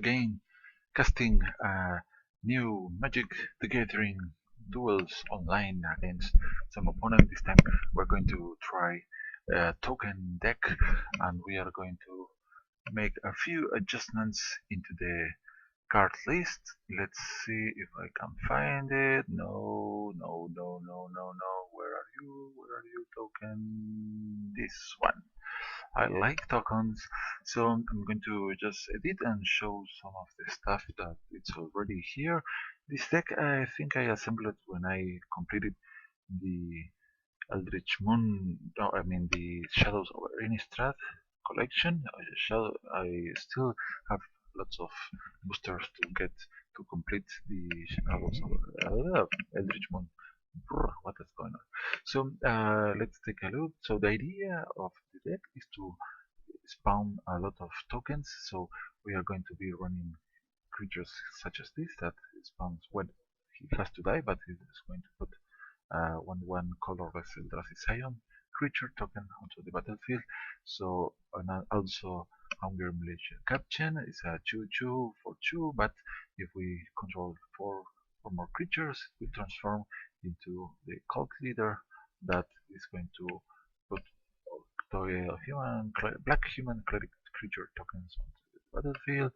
Again, casting new Magic the Gathering duels online against some opponent. This time we're going to try a token deck, and we are going to make a few adjustments into the card list. Let's see if I can find it. No, no, no, no, no, no. Where are you? Where are you, token? This one. I like tokens, so I'm going to just edit and show some of the stuff that it's already here. This deck, I think I assembled it when I completed the Eldritch Moon, no, I mean the Shadows of Innistrad collection. I still have lots of boosters to get to complete the Shadows of Eldritch Moon. What is going on? So let's take a look. So the idea of the deck is to spawn a lot of tokens. So we are going to be running creatures such as this that spawns when he has to die, but it is going to put 1/1 colorless Eldrazi Scion creature token onto the battlefield. So and also Hunger Militia Captain is a 2/2 for 2, but if we control 4 or more creatures, we transform into the cult leader that is going to put black human cleric creature tokens onto the battlefield,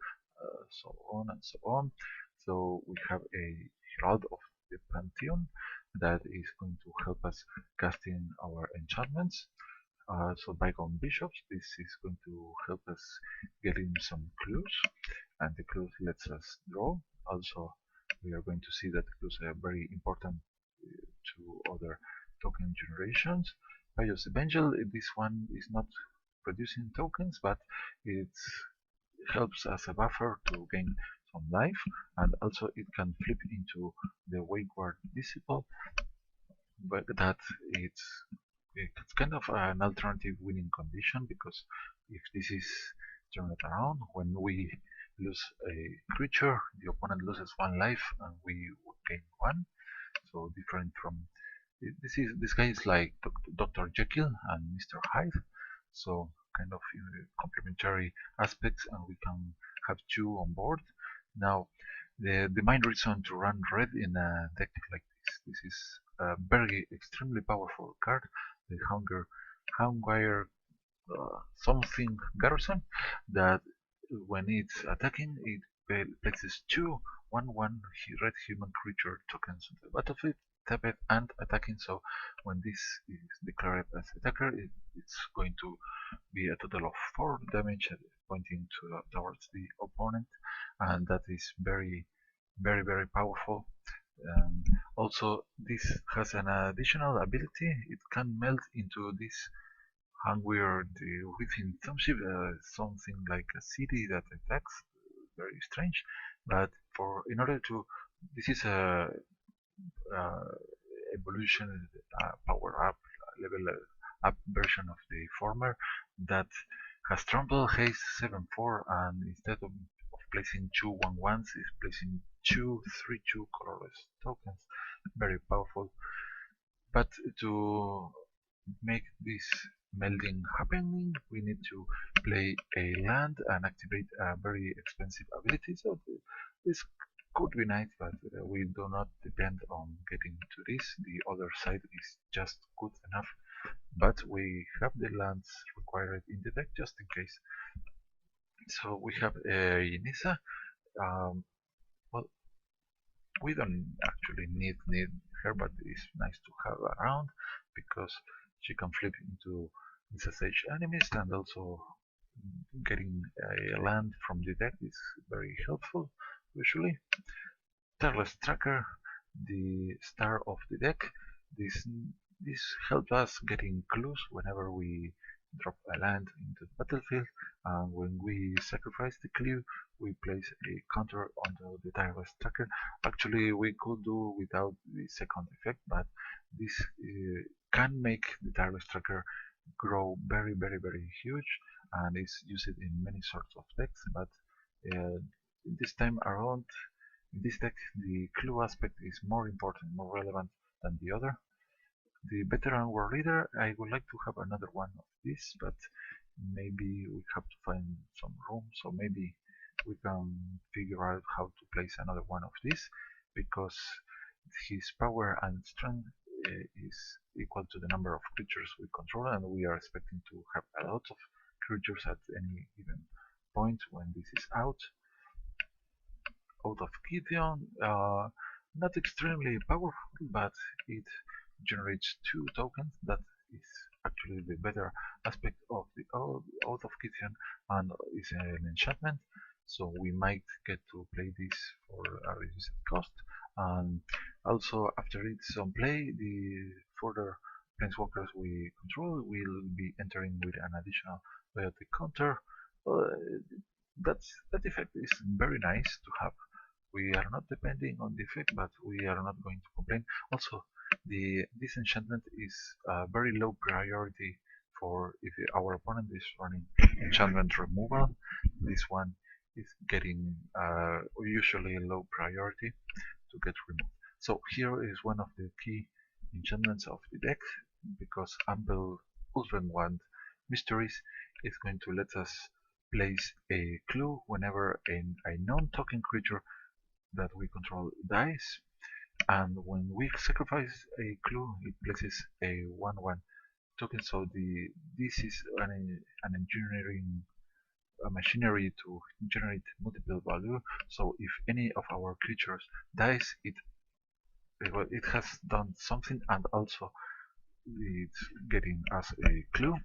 so on and so on. So we have a Herald of the Pantheon that is going to help us casting our enchantments. So Bygone Bishops, this is going to help us getting some clues, and the clues lets us draw. Also, we are going to see that the clues are very important to other token generations. Pious Evangel, this one is not producing tokens, but it helps as a buffer to gain some life, and also it can flip into the Wakeward Disciple, but that it's kind of an alternative winning condition, because if this is turned around, when we lose a creature, the opponent loses 1 life and we gain 1. So different from this guy is like Dr. Jekyll and Mr. Hyde, so kind of complementary aspects, and we can have 2 on board. Now, the main reason to run red in a deck like this is a very extremely powerful card, the Hungwire something Garrison, that when it's attacking, it places 2 1/1 red human creature tokens on the battlefield, tap it and attacking. So when this is declared as attacker, it's going to be a total of 4 damage pointing towards the opponent, and that is very, very, very powerful. And also, this has an additional ability. It can melt into this Hungweird within township, something like a city that attacks. Very strange, but for in order to, this is a evolution, power up, level up version of the former, that has trample haste 7/4, and instead of placing 2 1/1s, is placing 2 3/2 colorless tokens. Very powerful. But to make this melding happening, we need to play a land and activate a very expensive ability. So this could be nice, but we do not depend on getting to this. The other side is just good enough, but we have the lands required in the deck just in case. So we have Nissa. Well, we don't actually need her, but it's nice to have around, because she can flip into SSH enemies, and also getting a land from the deck is very helpful usually. Tireless Tracker, the star of the deck. This helps us getting clues whenever we drop a land into the battlefield, and when we sacrifice the clue, we place a counter onto the Tireless Tracker. Actually, we could do without the second effect, but this can make the Tireless Tracker grow very, very, very huge, and is used in many sorts of decks. But this time around, in this deck, the clue aspect is more important, more relevant than the other. The veteran war leader, I would like to have another one of this, but maybe we have to find some room. So maybe we can figure out how to place another one of these, because his power and strength is equal to the number of creatures we control, and we are expecting to have a lot of creatures at any given point when this is out. Out of Gideon, not extremely powerful, but it generates 2 tokens. That is actually the better aspect of the Oath of Gideon, and is an enchantment, so we might get to play this for a reduced cost. And also, after it's on play, the further planeswalkers we control will be entering with an additional biotic counter. That effect is very nice to have. We are not depending on the effect, but we are not going to complain. Also, this enchantment is a very low priority for if our opponent is running enchantment removal. This one is getting usually a low priority to get removed. So here is one of the key enchantments of the deck, because Ample Ulvenwand Mysteries is going to let us place a clue whenever a non-token creature that we control dies, and when we sacrifice a clue, it places a 1/1 token. So this is an engineering a machinery to generate multiple value. So if any of our creatures dies, it has done something, and also it's getting us a clue,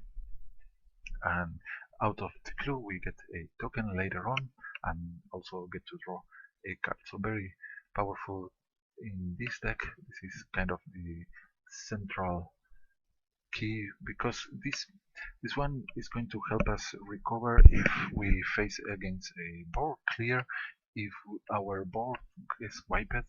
and out of the clue we get a token later on, and also get to draw a card. So very powerful in this deck. This is kind of the central key, because this one is going to help us recover if we face against a board clear. If our board is wiped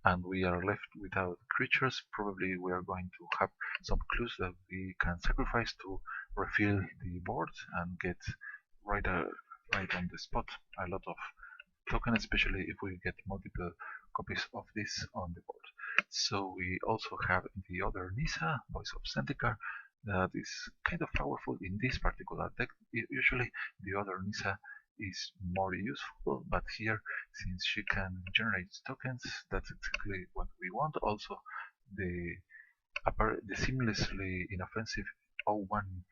and we are left without creatures, probably we are going to have some clues that we can sacrifice to refill the board and get right, right on the spot a lot of token, especially if we get multiple copies of this on the board. So we also have the other Nisa, Voice of Zendikar, that is kind of powerful in this particular deck. Usually the other Nisa is more useful, but here, since she can generate tokens, that's exactly what we want. Also, the seamlessly inoffensive 01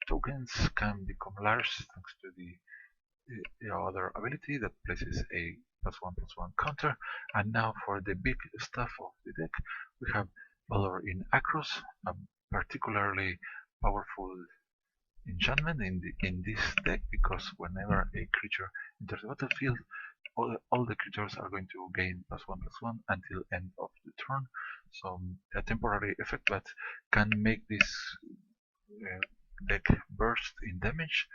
tokens can become large thanks to the other ability that places a +1/+1 counter. And now for the big stuff of the deck, we have Valor in Acros, a particularly powerful enchantment in this deck, because whenever a creature enters the battlefield, all the creatures are going to gain +1/+1 until end of the turn. So a temporary effect that can make this deck burst in damage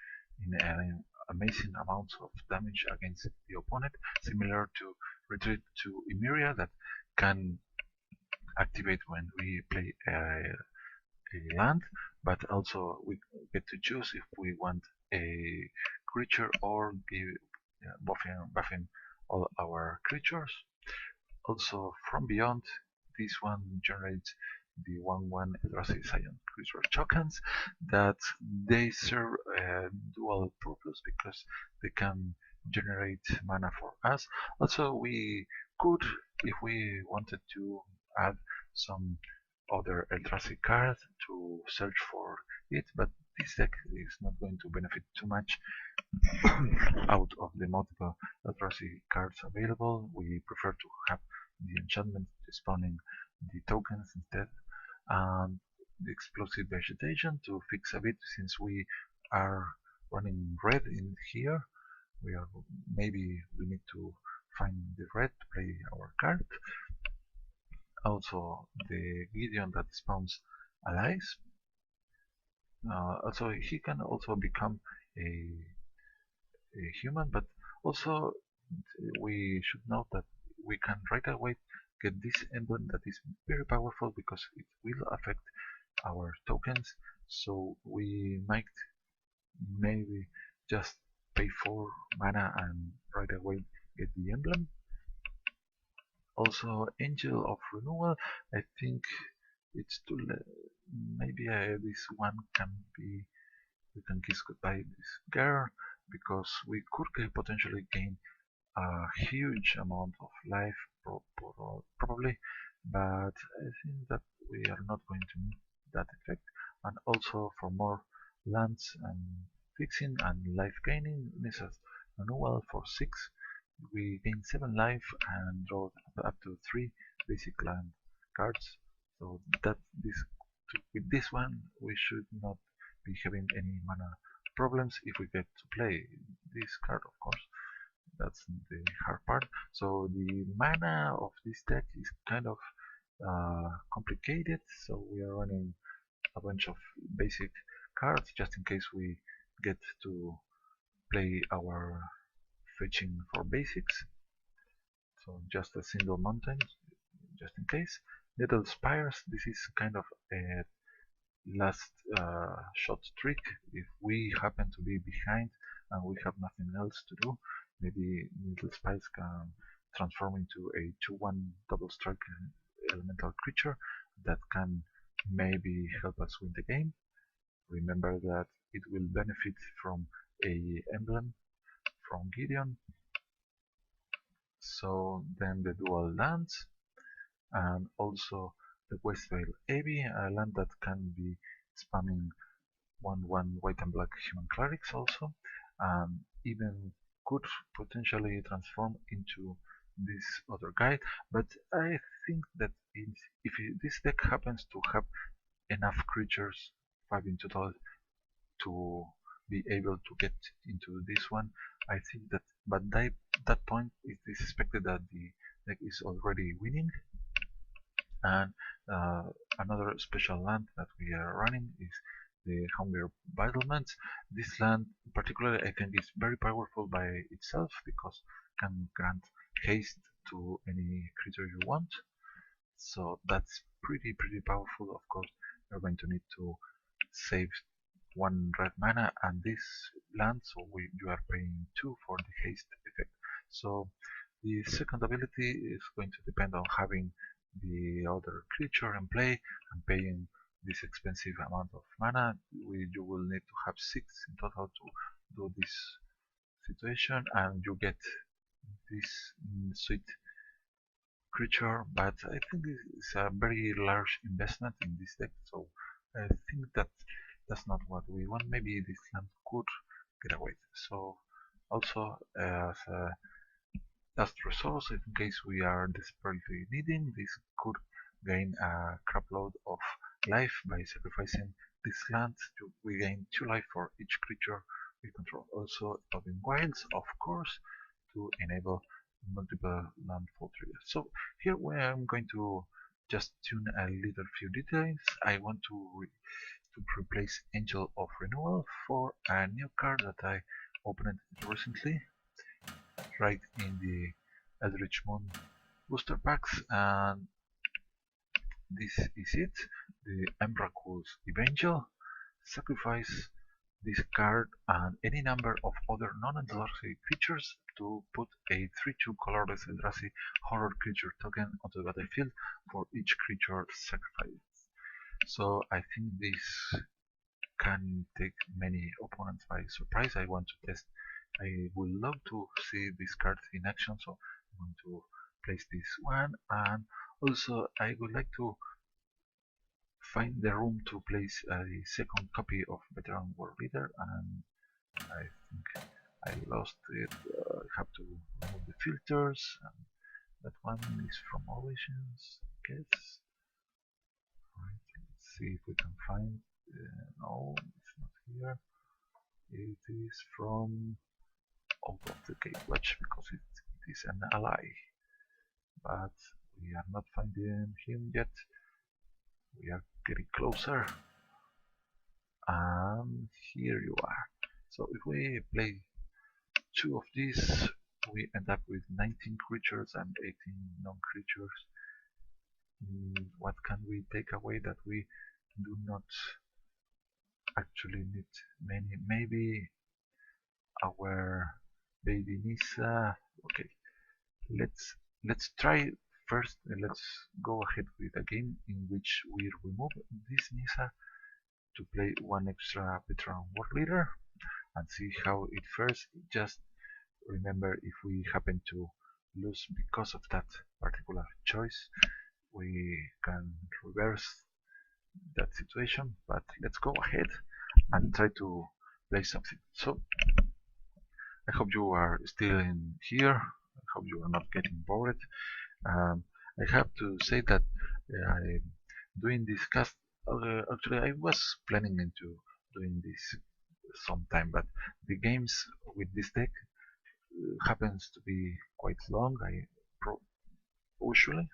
in an amazing amounts of damage against the opponent, similar to Retreat to Emeria that can activate when we play a land, but also we get to choose if we want a creature or give buffing all our creatures. Also, from beyond, this one generates the 1/1 Eldrazi Scion creature tokens that they serve a dual purpose, because they can generate mana for us. Also, we could, if we wanted to, add some other Eldrazi card to search for it, but this deck is not going to benefit too much out of the multiple Eldrazi cards available. We prefer to have the enchantment spawning the tokens instead, and the explosive vegetation to fix a bit, since we are running red in here. Maybe we need to find the red to play our card. Also the Gideon that spawns allies. Also he can also become a human, but also we should note that we can right away get this emblem that is very powerful, because it will affect our tokens. So we might maybe just pay 4 mana and right away get the emblem. Also, Angel of Renewal, I think it's too late. Maybe this one can be, we can kiss goodbye this girl. because we could potentially gain a huge amount of life, probably, but I think that we are not going to need that effect. And also for more lands and fixing and life gaining, this is renewal for 6. We gain 7 life and draw up to 3 basic land cards. So that with this one we should not be having any mana problems if we get to play this card, of course. That's the hard part. So the mana of this deck is kind of complicated, so we are running a bunch of basic cards just in case we get to play our fetching for basics. So just a single mountain, just in case. Little Spires, this is kind of a last shot trick. If we happen to be behind and we have nothing else to do, maybe Little Spires can transform into a 2/1 double strike elemental creature that can maybe help us win the game. Remember that it will benefit from a emblem from Gideon. So then the dual lands, and also the Westvale Abbey, a land that can be spamming 1/1 white and black human clerics also, and even could potentially transform into this other guy. But I think that if this deck happens to have enough creatures, 5 in total, to be able to get into this one, I think that, but that point it is expected that the deck is already winning. And another special land that we are running is the Hunger Battlements. This land particularly I think is very powerful by itself because it can grant haste to any creature you want. So that's pretty powerful. Of course, you're going to need to save 1 red mana and this land, so you are paying 2 for the haste effect. So the second ability is going to depend on having the other creature in play and paying this expensive amount of mana. You will need to have 6 in total to do this situation, and you get this sweet creature, but I think it's a very large investment in this deck, so I think that's not what we want. Maybe this land could get away. So also as a last resource, in case we are desperately needing, this could gain a crapload of life by sacrificing this land. We gain 2 life for each creature we control. Also Evolving Wilds, of course, to enable multiple landfall triggers. So here I'm going to just tune a little few details. I want to replace Angel of Renewal for a new card that I opened recently, right in the Eldritch Moon booster packs, and this is it, the Emrakul's Evangel. Sacrifice this card and any number of other non-Eldrazi creatures to put a 3/2 colorless Eldrazi horror creature token onto the battlefield for each creature sacrificed. So I think this can take many opponents by surprise. I want to test. I would love to see this card in action, so I'm going to place this one, and also I would like to find the room to place a second copy of Veteran War Leader, and I think I lost it. I have to remove the filters, and that one is from Origins, I guess. Right, let's see if we can find. No, it's not here. It is from Out of the Gatewatch because it is an ally, but we are not finding him yet. We are getting closer, and here you are. So if we play 2 of these, we end up with 19 creatures and 18 non-creatures. What can we take away that we do not actually need many? Maybe our baby Nisa. Okay, let's try first. Let's go ahead with a game in which we remove this Nisa to play 1 extra Veteran War Leader, and see how it fares. Just remember, if we happen to lose because of that particular choice, we can reverse that situation. But let's go ahead and try to play something. So I hope you are still in here. I hope you are not getting bored. Um, I have to say that I doing this cast. Actually, I was planning into doing this sometime, but the games with this deck happens to be quite long. Usually,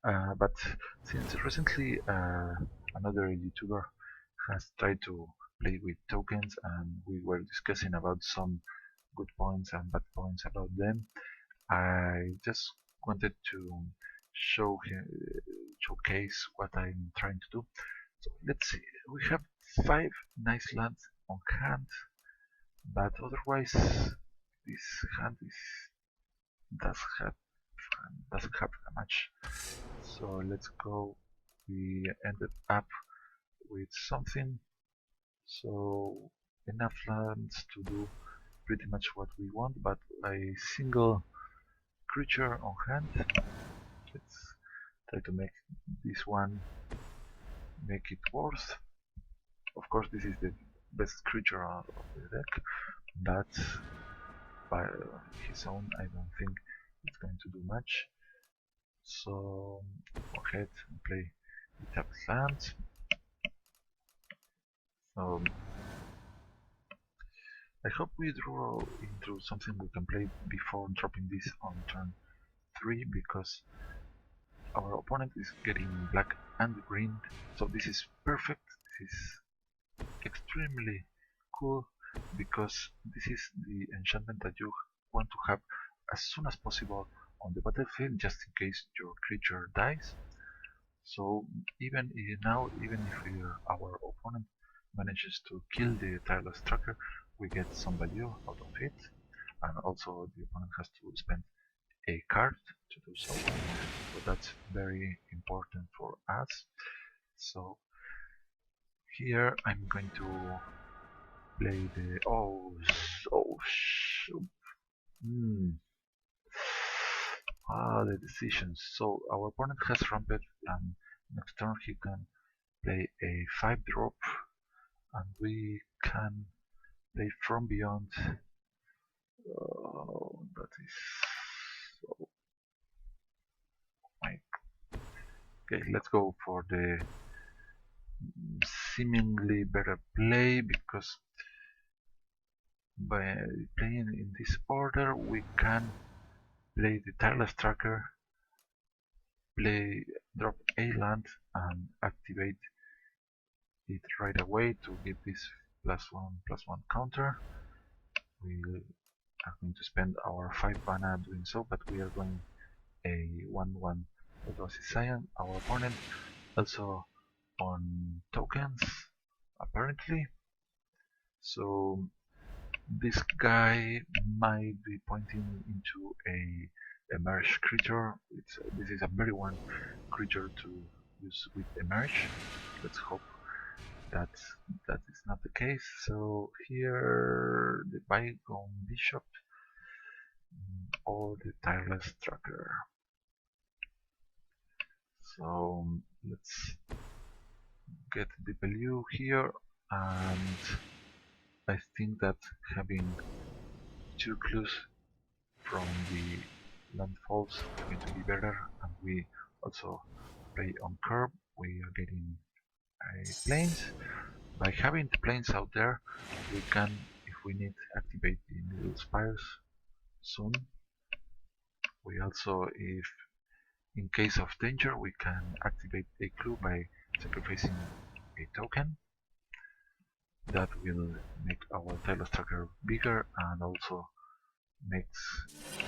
but since recently another YouTuber has tried to play with tokens, and we were discussing about some good points and bad points about them. I just wanted to showcase what I'm trying to do. So let's see. We have 5 nice lands on hand, but otherwise this hand does have doesn't have much. So let's go. We ended up with something. So enough lands to do pretty much what we want, but a single creature on hand. Let's try to make this one make it worth. Of course, this is the best creature of the deck, but by his own, I don't think it's going to do much. So go ahead and play the tap land. I hope we draw into something we can play before dropping this on turn 3, because our opponent is getting black and green, so this is perfect. This is extremely cool, because this is the enchantment that you want to have as soon as possible on the battlefield, just in case your creature dies. So even now, even if our opponent manages to kill the tireless tracker, we get some value out of it, and also the opponent has to spend a card to do so. So that's very important for us. So here I'm going to play the the decisions. So our opponent has ramped, and next turn he can play a 5-drop, and we can play from beyond. That is so. Okay, let's go for the seemingly better play, because by playing in this order we can play the tireless tracker, drop a land, and activate it right away to give this +1/+1 counter. We are going to spend our 5 mana doing so, but we are going a 1/1 Eldrazi Scion. Our opponent also on tokens, apparently. So this guy might be pointing into a emerge creature. This is a very one creature to use with emerge. Let's hope that that is not the case. So here the bygone bishop or the tireless tracker. So let's get the value here, and I think that having 2 clues from the landfalls is going to be better, and we also play on curb. We are getting planes. By having the planes out there, we can, if we need, activate the middle spires soon. We also, if in case of danger, we can activate a clue by sacrificing a token. That will make our tireless tracker bigger, and also makes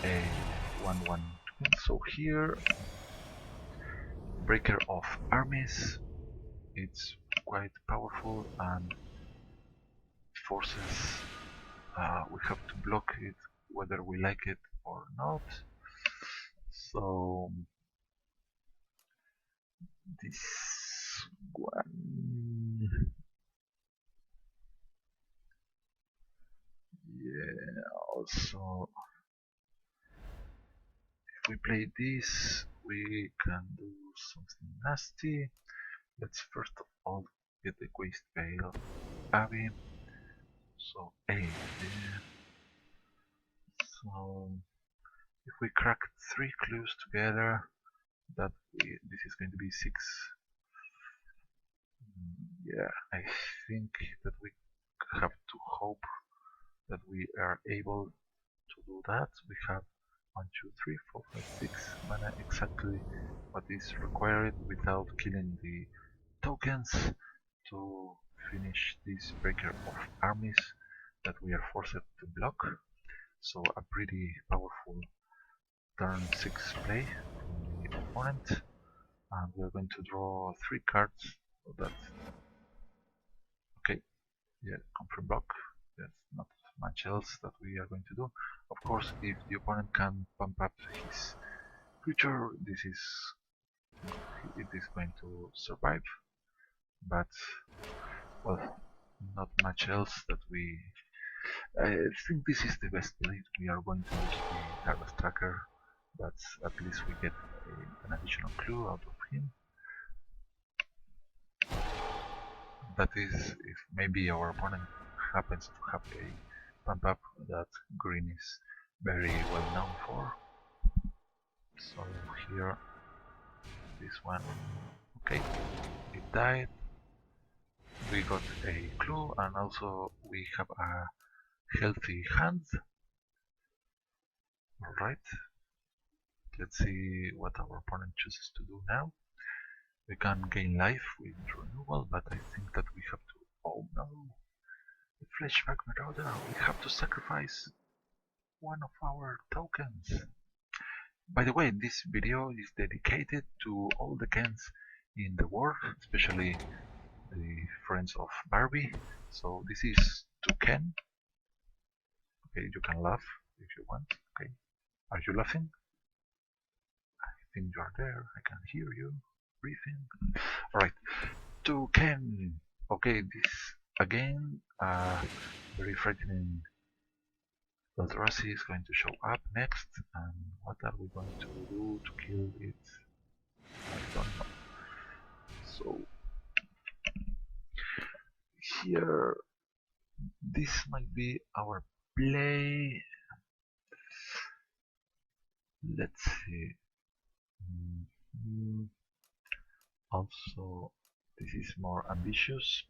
a 1/1. So here, Breaker of Armies, it's quite powerful and forces, we have to block it whether we like it or not. So this one, we play this, we can do something nasty. Let's first of all get the Quest Veil Abbey. So A there. So if we crack 3 clues together, this is going to be 6. Yeah, I think that we have to hope that we are able to do that. We have 1, 2, 3, 4, 5, 6 mana, exactly what is required without killing the tokens to finish this breaker of armies that we are forced to block. So a pretty powerful turn 6 play from the opponent, and we're going to draw 3 cards. So that's okay. Yeah, confirm block. There's not much else that we are going to do. Of course, if the opponent can pump up his creature, it is going to survive. But well, not much else that we. I think this is the best play. We are going to use the Harvest Tracker, but at least we get an additional clue out of him. That is, if maybe our opponent happens to have a pump up that green is very well known for. So here, this one, okay, it died. We got a clue, and also we have a healthy hand. Alright, let's see what our opponent chooses to do now. We can gain life with renewal, but I think that we have to... Oh no! The Flashback Marauder! We have to sacrifice one of our tokens! By the way, this video is dedicated to all the Kens in the world, especially the friends of Barbie. So this is to Ken. Okay, you can laugh if you want. Okay, are you laughing? I think you are there. I can hear you breathing. Alright, to Ken. Okay, this again, very frightening. Eldrazi is going to show up next, and what are we going to do to kill it? I don't know. So here, this might be our play. Let's see. Also, this is more ambitious,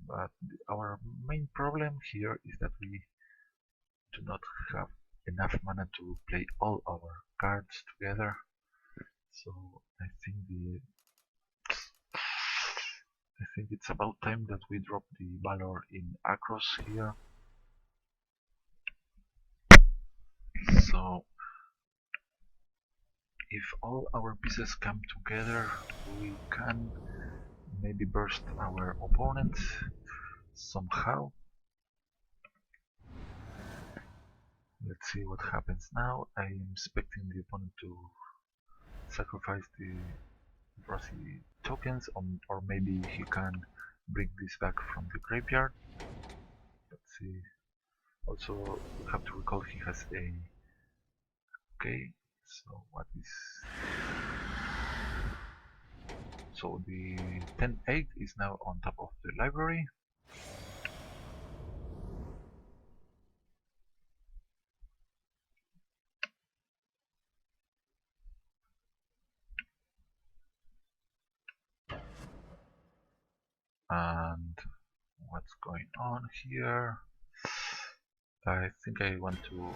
but our main problem here is that we do not have enough mana to play all our cards together. So I think it's about time that we drop the Valor in Acros here. So if all our pieces come together, we can maybe burst our opponent somehow. Let's see what happens now. I am expecting the opponent to sacrifice the Rossi tokens, or maybe he can bring this back from the graveyard. Let's see. Also, we have to recall he has a... Okay, so what is... So the 10-8 is now on top of the library. And what's going on here? I think I want to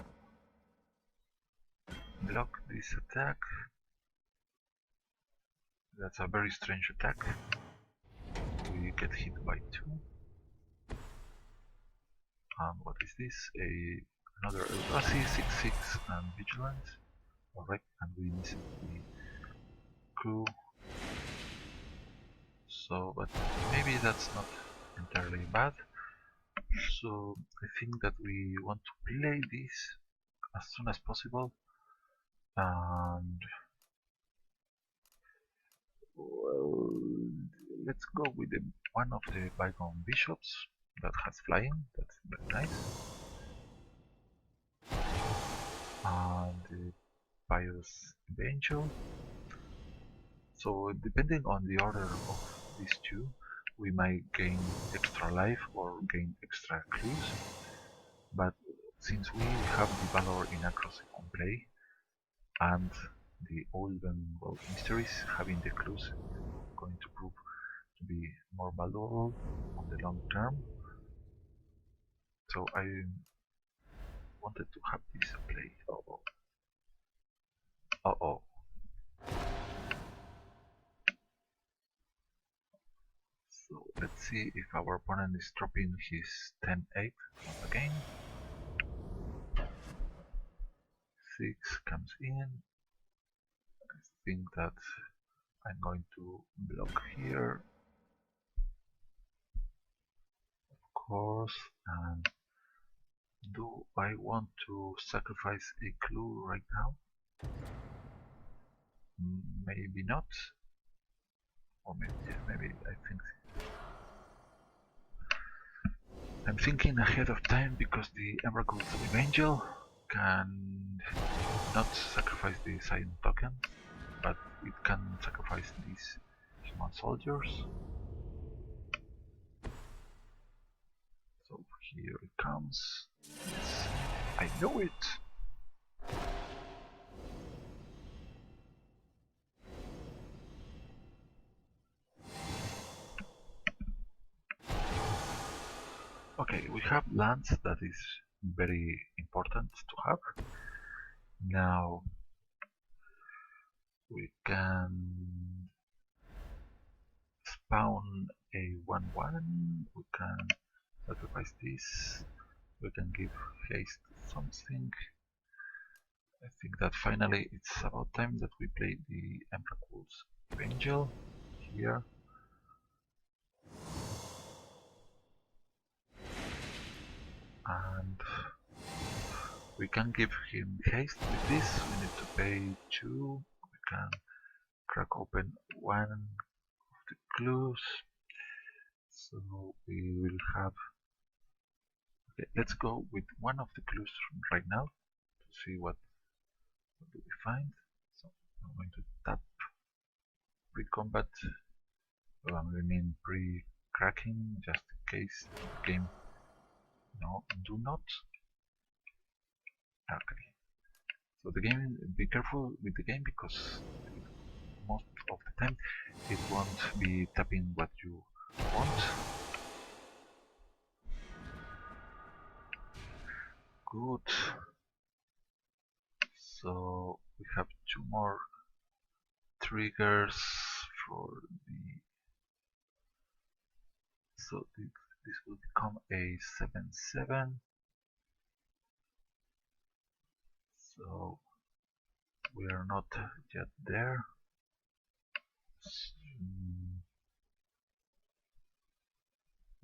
block this attack. That's a very strange attack. We get hit by 2. And what is this? Another Eldrazi, 6/6 and Vigilance. Alright, and we missed the coup. So, but maybe that's not entirely bad. So I think that we want to play this as soon as possible, and well, let's go with one of the bygone bishops that has flying. That's very nice. the Pious Evangel. So depending on the order of these two, we might gain extra life or gain extra clues. But since we have the Valor in Across on play, and the Olden World Mysteries having the clues is going to prove to be more valuable on the long term. So I wanted to have this play. Uh-oh. Uh-oh. So let's see if our opponent is dropping his 10-8 once again. 6 comes in. I think that I'm going to block here, of course. And do I want to sacrifice a clue right now? Maybe not. Or maybe, yeah, maybe I think. I'm thinking ahead of time because the Emerald Evangel can not sacrifice the Scion token, but it can sacrifice these human soldiers. So here it comes. I know it! Okay, we have lands that is very important to have. Now we can spawn a 1/1, we can sacrifice this, we can give haste to something. I think that finally it's about time that we play the Emrakul's Angel here. And we can give him haste with this. We need to pay 2. We can crack open one of the clues. So we will have. Okay, let's go with one of the clues right now to see what do we find. So I'm going to tap pre-combat. I mean pre-cracking, just in case the game. No, do not. Okay. So the game, be careful with the game because most of the time it won't be tapping what you want. Good. So we have 2 more triggers for the. So this will become a 7/7. So we are not yet there.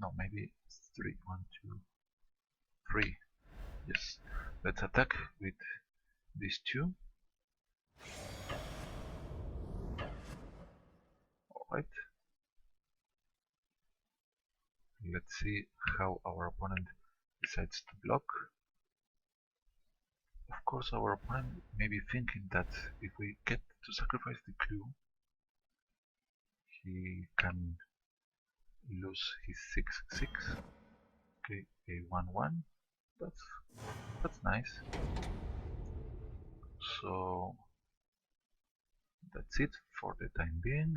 No, maybe it's 3. 1, 2, 3. Yes. Let's attack with these 2. Alright. Let's see how our opponent decides to block. Of course, our opponent may be thinking that if we get to sacrifice the clue, he can lose his 6/6. Okay, a 1/1. That's nice. So that's it for the time being.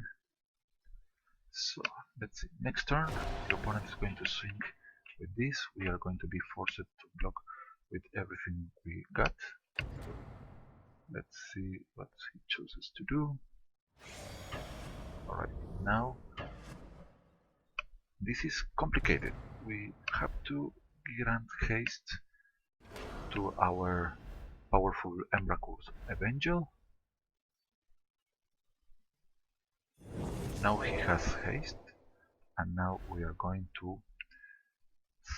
So let's see. Next turn, the opponent is going to swing with this. We are going to be forced to block with everything we got. So let's see what he chooses to do. Alright, now this is complicated. We have to grant haste to our powerful Emrakul's Evangel. Now he has haste, and now we are going to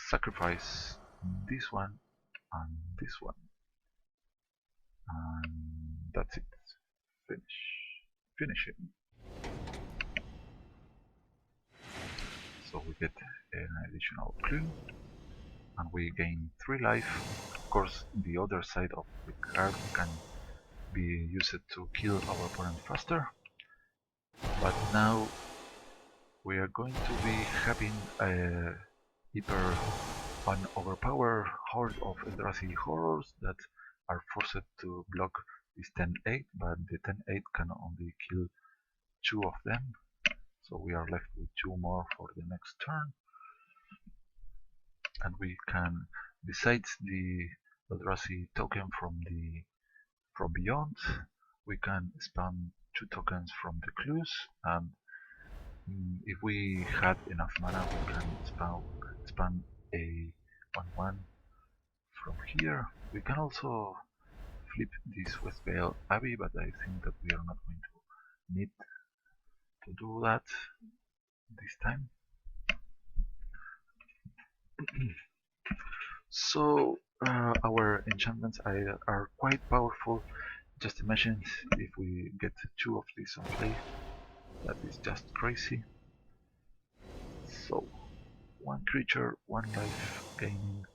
sacrifice this one and this one. And that's it. Finish him. So we get an additional clue, and we gain 3 life. Of course, the other side of the card can be used to kill our opponent faster. But now we are going to be having a hyper an overpowered horde of Eldrazi horrors that are forced to block this 10-8, but the 10-8 can only kill 2 of them, so we are left with 2 more for the next turn. And we can, besides the Eldrazi token from beyond, we can spam 2 tokens from the clues, and if we had enough mana we can spam a 1/1 from here. We can also flip this Westvale Abbey, but I think that we are not going to need to do that this time. So our enchantments are quite powerful. Just imagine if we get 2 of these on play. That is just crazy. So 1 creature, 1 life gaining.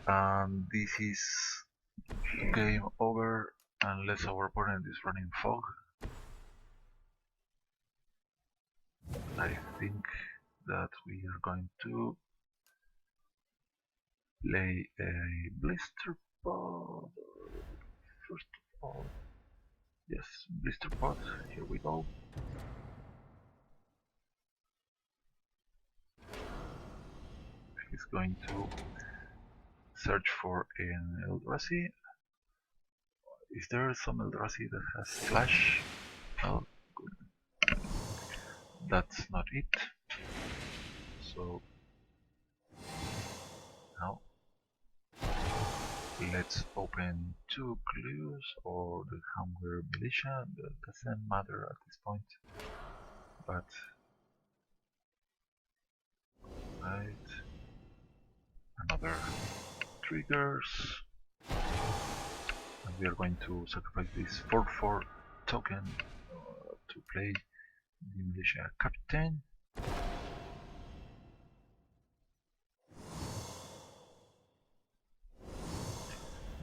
And this is game over unless our opponent is running fog. I think that we are going to play a blister pod. First of all, yes, blister pod. Here we go. He's going to search for an Eldrazi. Is there some Eldrazi that has flash? Oh, good. That's not it. So now let's open 2 clues or the Hunger Militia. That doesn't matter at this point. But right, another triggers. And we are going to sacrifice this 4/4 token to play the Militia Captain.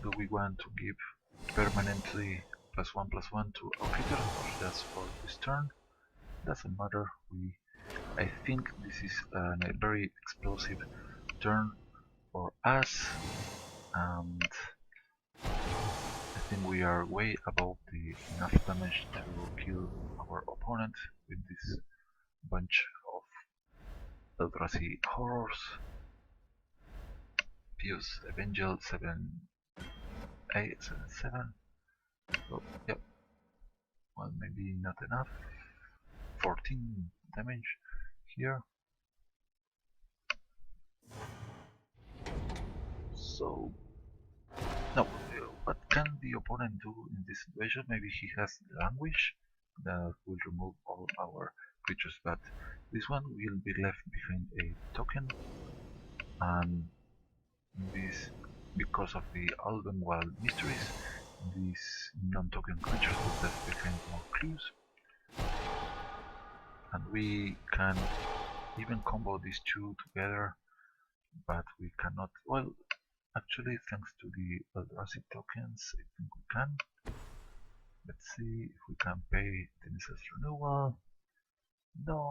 Do we want to give permanently +1/+1 to our creatures or just for this turn? Doesn't matter. I think this is a very explosive turn for us, and I think we are way above the enough damage to kill our opponent with this bunch of Eldrazi horrors. Pious Evangel 7/8/7/7. So yep. Well, maybe not enough. 14 damage here. So now, what can the opponent do in this situation? Maybe he has Languish that will remove all our creatures, but this one will be left behind a token, and this, because of the Albenwald mysteries, these non-token creatures will left behind more clues, and we can even combo these 2 together, but we cannot. Well, actually, thanks to the Eldrazi tokens, I think we can. Let's see if we can pay Denis's renewal. No,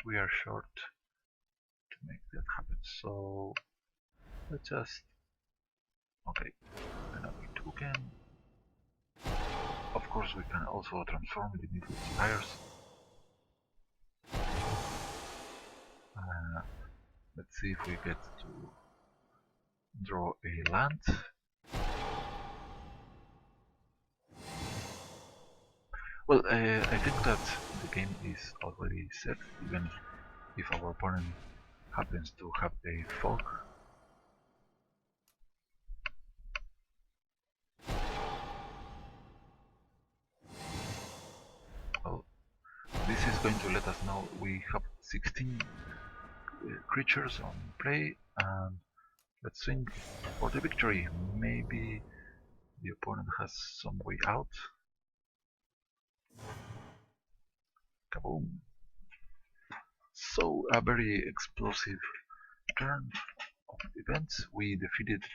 we are short to make that happen. So let's just okay, another token. Of course, we can also transform the middle spires. Let's see if we get to draw a land. Well, I think that the game is already set, even if our opponent happens to have a fog. Well, this is going to let us know we have 16 creatures on play, and let's swing for the victory. Maybe the opponent has some way out. Kaboom! So, a very explosive turn of events. We defeated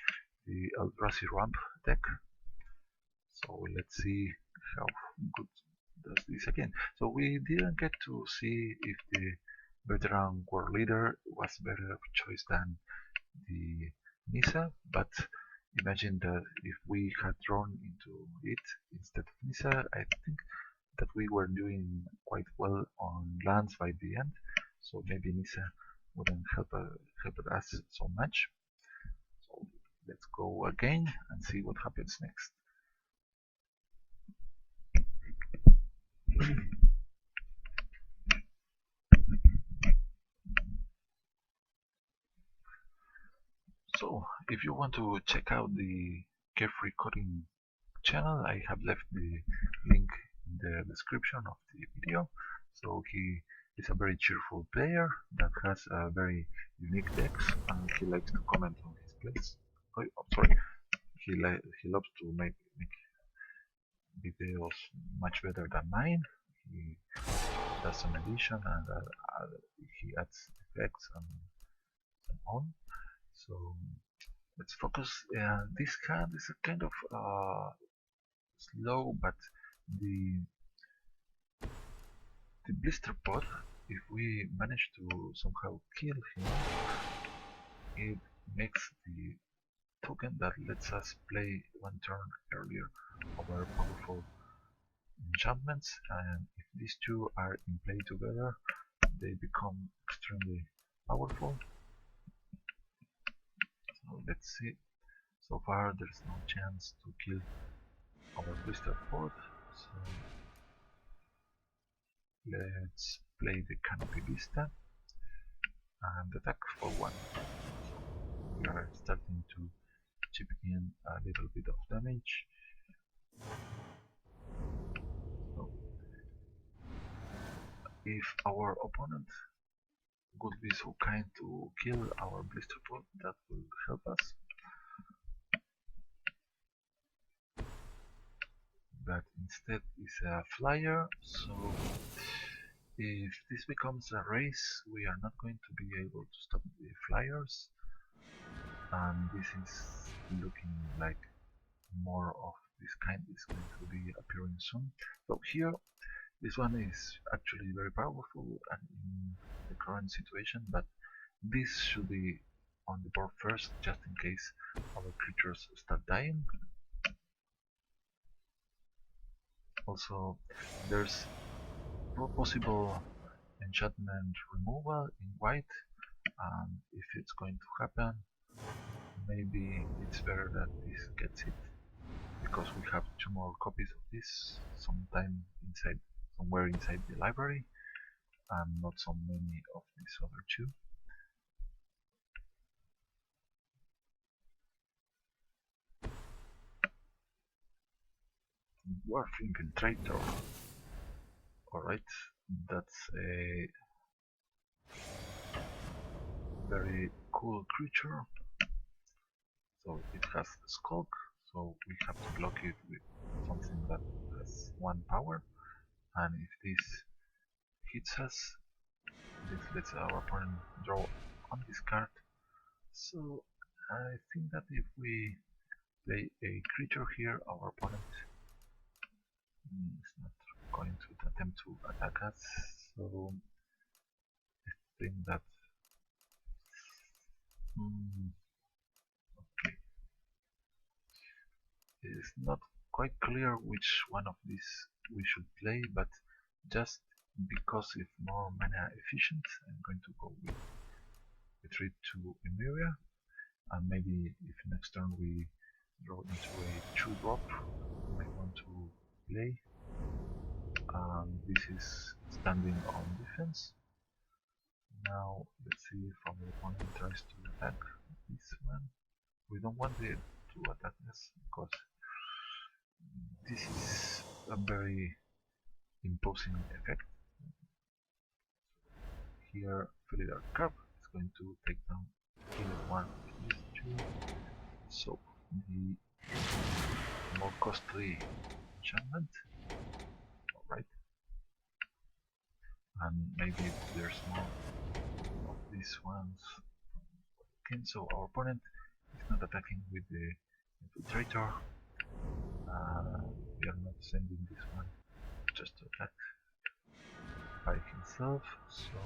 the Eldrazi ramp deck. So let's see how good does this again. So we didn't get to see if the veteran war leader was better of choice than the Nisa, but imagine that if we had drawn into it instead of Nisa, I think that we were doing quite well on lands by the end, so maybe Nisa wouldn't help us so much. So let's go again and see what happens next. So if you want to check out the Carefree Coding channel, I have left the link in the description of the video. So he is a very cheerful player that has a very unique decks, and he likes to comment on his plays. Oh, sorry, he loves to make videos much better than mine. He does some edition and he adds effects and so on. So let's focus. This hand is a kind of slow, but the blister pod, if we manage to somehow kill him, it makes the token that lets us play one turn earlier our powerful enchantments, and if these two are in play together, they become extremely powerful. So let's see. So far there's no chance to kill our blister pod, so let's play the Canopy Vista and attack for 1. So we are starting to chip in a little bit of damage. So if our opponent would be so kind to kill our blister pod, that will help us. But instead is a flyer, so if this becomes a race, we are not going to be able to stop the flyers, and this is looking like more of this kind is going to be appearing soon. So here, this one is actually very powerful and in the current situation, but this should be on the board first, just in case our creatures start dying. Also, there's possible enchantment removal in white, and if it's going to happen, maybe it's better that this gets it, because we have 2 more copies of this somewhere inside the library, and not so many of these other 2. Dwarf Infiltrator. Alright, that's a very cool creature. So it has Skulk, so we have to block it with something that has 1 power, and if this hits us, this lets our opponent draw on this card. So I think that if we play a creature here, our opponent is not going to attempt to attack us, so I think that okay, it is not quite clear which one of these we should play, but just because it's more mana efficient, I'm going to go with retreat to Emeria, and maybe if next turn we draw into a 2-drop, we might want to play. This is standing on defense. Now let's see if our opponent tries to attack this one. We don't want it to attack us because this is a very imposing effect. Here, Philidar Curve is going to take down either one of these 2. So the more costly enchantment. Alright. And maybe there's more of these ones. Okay, so our opponent He's not attacking with the infiltrator. We are not sending this one just to attack by himself, so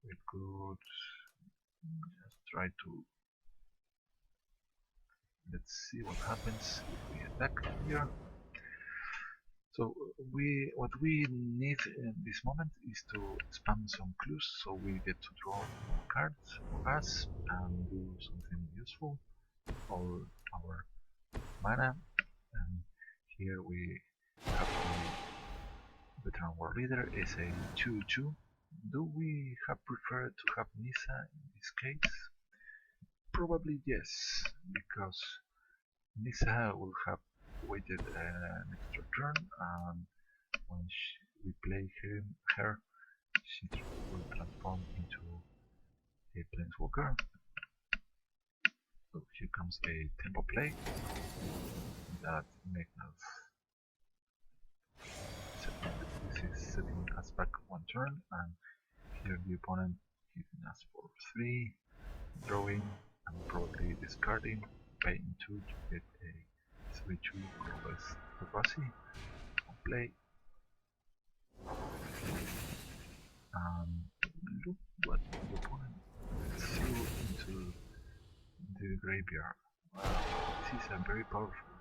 we could just try to, let's see what happens if we attack here. So what we need in this moment is to spam some clues so we get to draw more cards for us and do something useful for our mana. And here we have the veteran war leader is a 2-2. Do we have preferred to have Nisa in this case? Probably yes, because Nisa will have waited an extra turn, and when we play her, she will transform into a planeswalker. So here comes a tempo play that makes us this is setting us back one turn, and here the opponent hitting us for 3, drawing and probably discarding, paying 2 to get a 3-2 colorless Rossi on play. Look what the opponent threw into the graveyard. This is a very powerful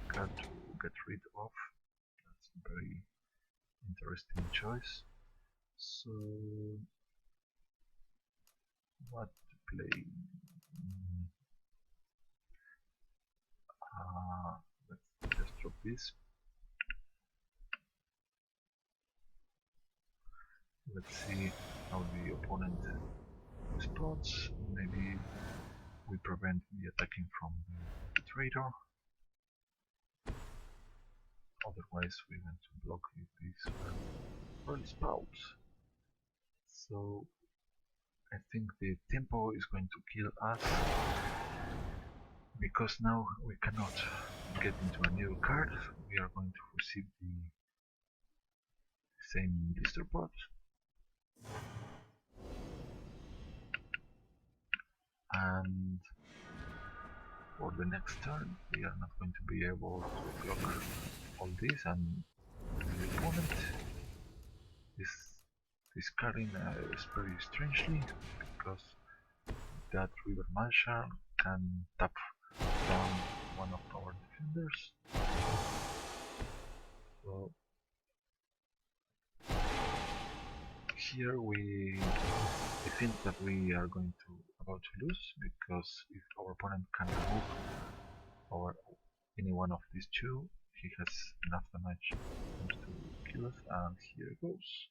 card to get rid of. That's a very interesting choice. So, what to play? Let's just drop this. Let's see how the opponent responds. Maybe we prevent the attacking from the traitor. Otherwise, we want to block if this early spout. So I think the tempo is going to kill us because now we cannot get into a new card. We are going to receive the same blister pot. And for the next turn we are not going to be able to block all this, and the opponent is discarding very strangely because that River Marshal can tap down one of our defenders. So here I think that we are about to lose, because if our opponent can remove any one of these two, he has enough damage to kill us, and here it goes.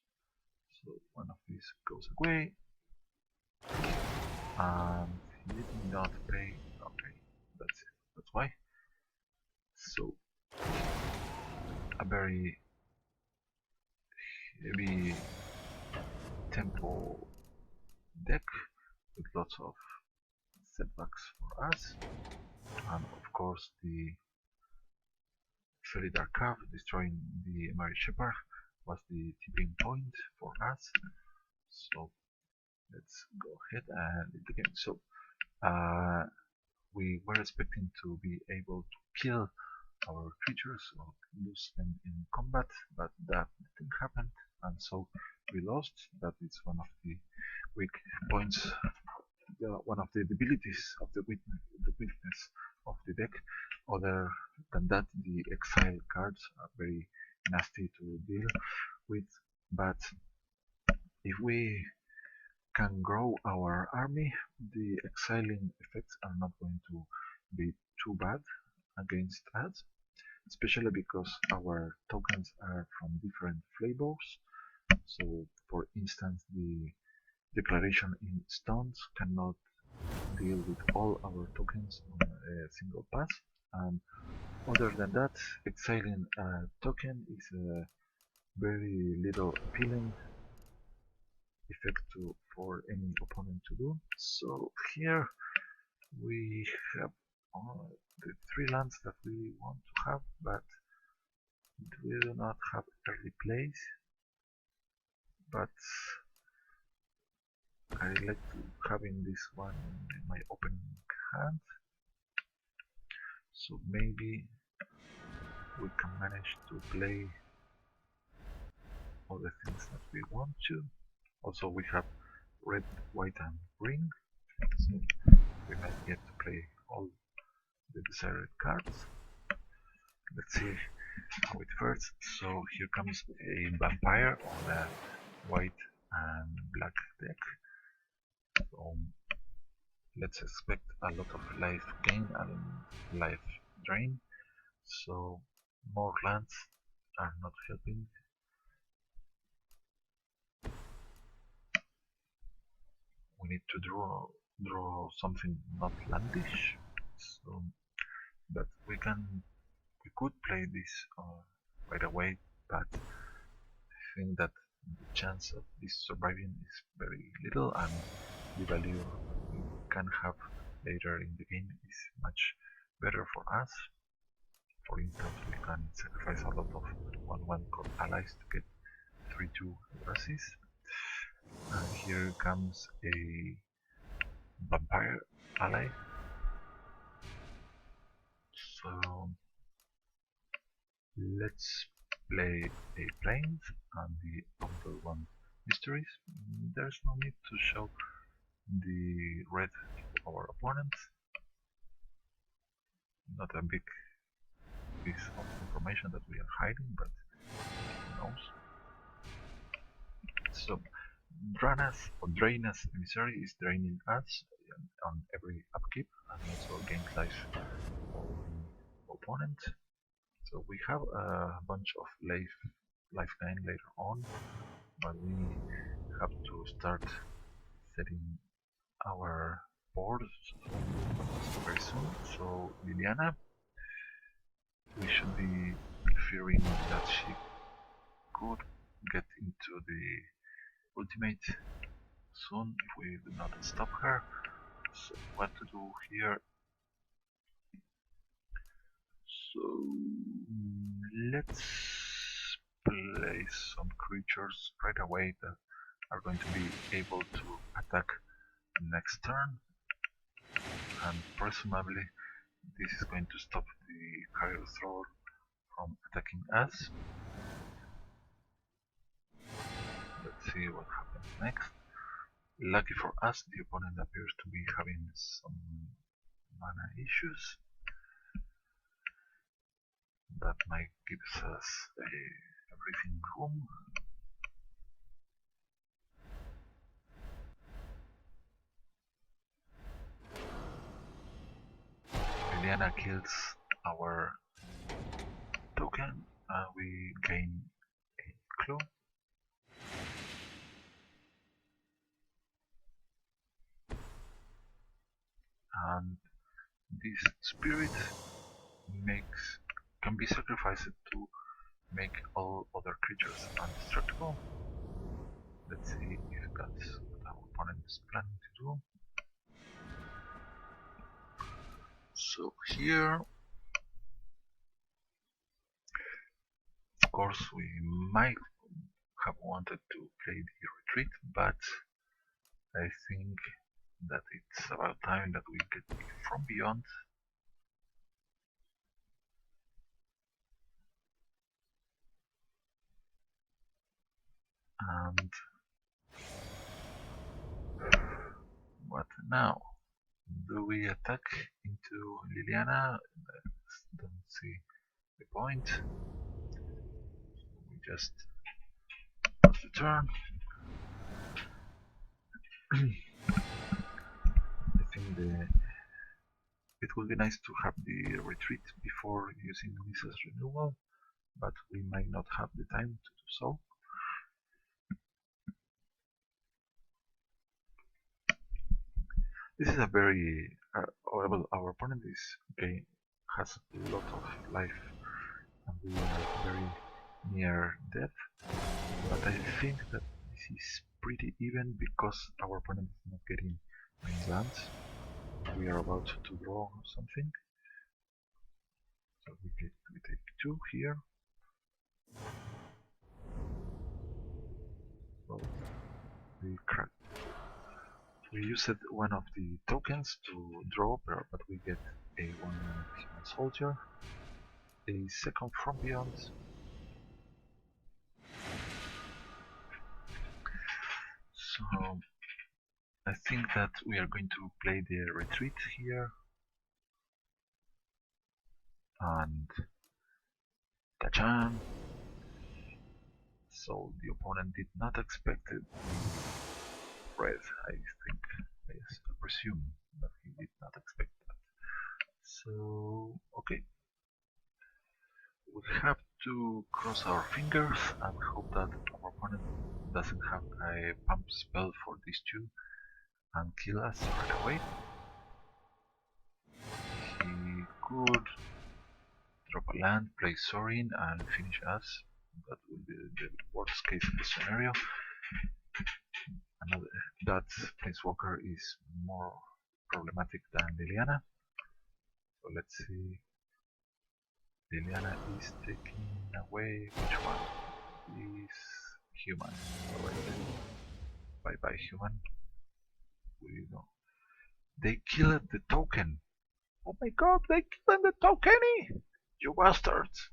So one of these goes away, and he did not pay. Okay, that's it. That's why. So a very heavy tempo deck with lots of setbacks for us, and of course the Felidar Cave destroying the Mary Shepherd was the tipping point for us. So let's go ahead and lead the game. So we were expecting to be able to kill our creatures or lose them in combat, but that didn't happen, and so we lost. That is one of the weak points, one of the debilities of the weakness of the deck. Other than that, the exile cards are very nasty to deal with, but if we can grow our army, the exiling effects are not going to be too bad against us, especially because our tokens are from different flavors. So, for instance, the declaration in stones cannot deal with all our tokens on a single pass, and other than that, exiling a token is a very little appealing effect for any opponent to do. So here we have the 3 lands that we want to have, but we do not have early plays. But I like to having this one in my opening hand, so maybe we can manage to play all the things that we want to. Also, we have red, white, and green, so we might get to play all the desired cards. Let's see how it fares. So here comes a vampire on a white and black deck. So let's expect a lot of life gain and life drain. So more lands are not helping. We need to draw something not landish. So, but we could play this right away, but I think that the chance of this surviving is very little, and the value we can have later in the game is much better for us. For instance, we can sacrifice a lot of 1/1 core allies to get 3/2 Eldrasis. And here comes a vampire ally. So let's play a plains and the other one mysteries. There's no need to show the red of our opponent. Not a big piece of information that we are hiding, but who knows. So Drainus Emissary is draining us on every upkeep and also gains life for the opponent. So we have a bunch of life gain later on, but we have to start setting our boards very soon. So Liliana, we should be fearing that she could get into the ultimate soon if we do not stop her. So what to do here? So let's play some creatures right away that are going to be able to attack next turn, and presumably this is going to stop the Carrier Thrower from attacking us. Let's see what happens next. Lucky for us, the opponent appears to be having some mana issues. That might give us a breathing room. Liliana kills our token and we gain a clue. And this spirit can be sacrificed to make all other creatures undestructible. Let's see if that's what our opponent is planning to do. So here, of course, we might have wanted to play the retreat, but I think that it's about time that we get from beyond. And what now? Do we attack into Liliana? Don't see the point. We just pass the turn. I think it would be nice to have the retreat before using Lisa's renewal, but we might not have the time to do so. This is a very our opponent has a lot of life, and we are very near death. But I think that this is pretty even because our opponent is not getting many lands. We are about to draw something, so we take 2 here. So we crack We used one of the tokens to draw, but we get a one human soldier, a second from beyond. So I think that we are going to play the retreat here, and ta-chan! So the opponent did not expect it. Red, I think, yes, I presume that he did not expect that. So, okay. We have to cross our fingers and hope that our opponent doesn't have a pump spell for these two and kill us right away. He could drop a land, play Sorin and finish us. That would be the worst case in the scenario. Another, that Planeswalker is more problematic than Liliana. So let's see. Liliana is taking away which one? Is human. Alright. Bye bye human. We go. They killed the token. Oh my god, they killed the token! You bastards!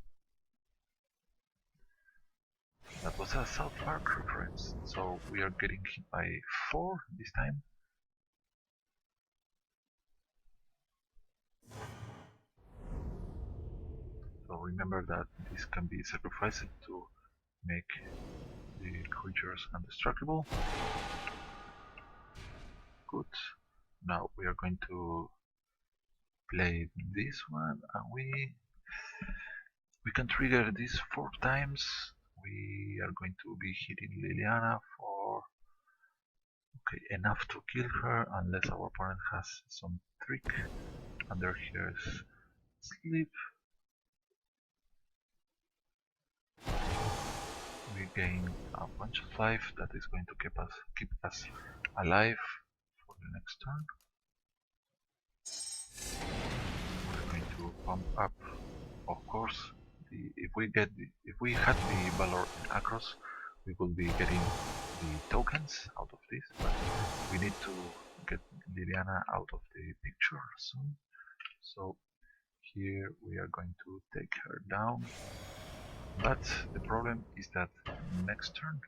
That was a South Park reference. So we are getting hit by 4 this time. So remember that this can be sacrificed to make the creatures indestructible. Good. Now we are going to play this one, and we can trigger this 4 times. We are going to be hitting Liliana for enough to kill her, unless our opponent has some trick under his sleeve. We gain a bunch of life that is going to keep us alive for the next turn. We're going to pump up, of course. If we had the Valor in Across, we will be getting the tokens out of this, but we need to get Liliana out of the picture soon. So here we are going to take her down. But the problem is that next turn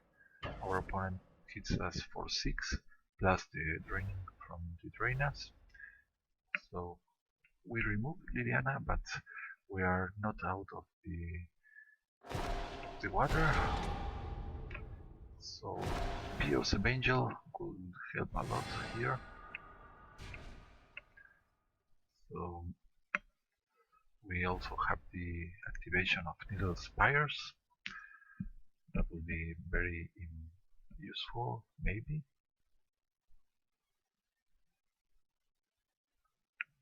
our opponent hits us for 6 plus the draining from the Drainas. So we remove Liliana, but we are not out of the water. So Pious Evangel could help a lot here. So we also have the activation of Needle Spires. That will be very useful, maybe.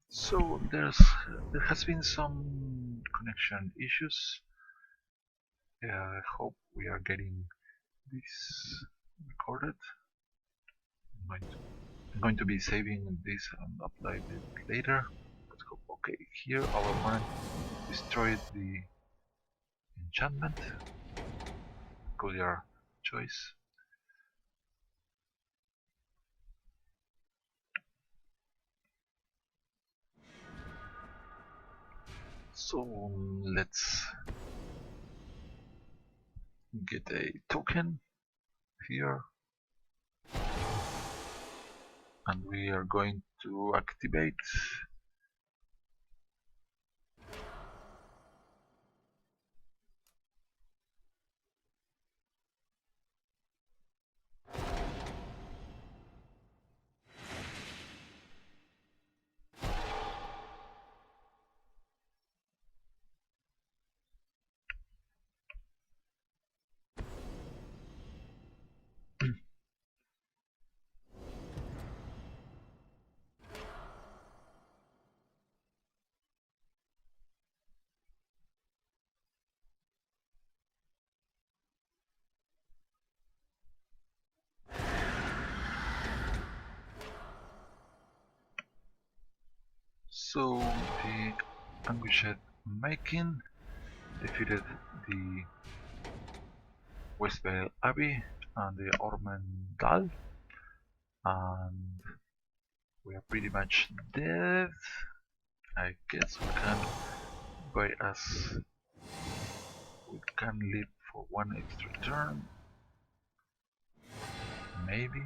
So there has been some connection issues. I hope we are getting this recorded. I'm going to be saving this and upload it later. Let's go. Okay, here our opponent destroyed the enchantment. Peculiar choice. So let's get a token here, and we are going to activate So the Anguished Making defeated the Westvale Abbey and the Ormendal, and We are pretty much dead. I guess we can buy us. We can live for one extra turn, maybe.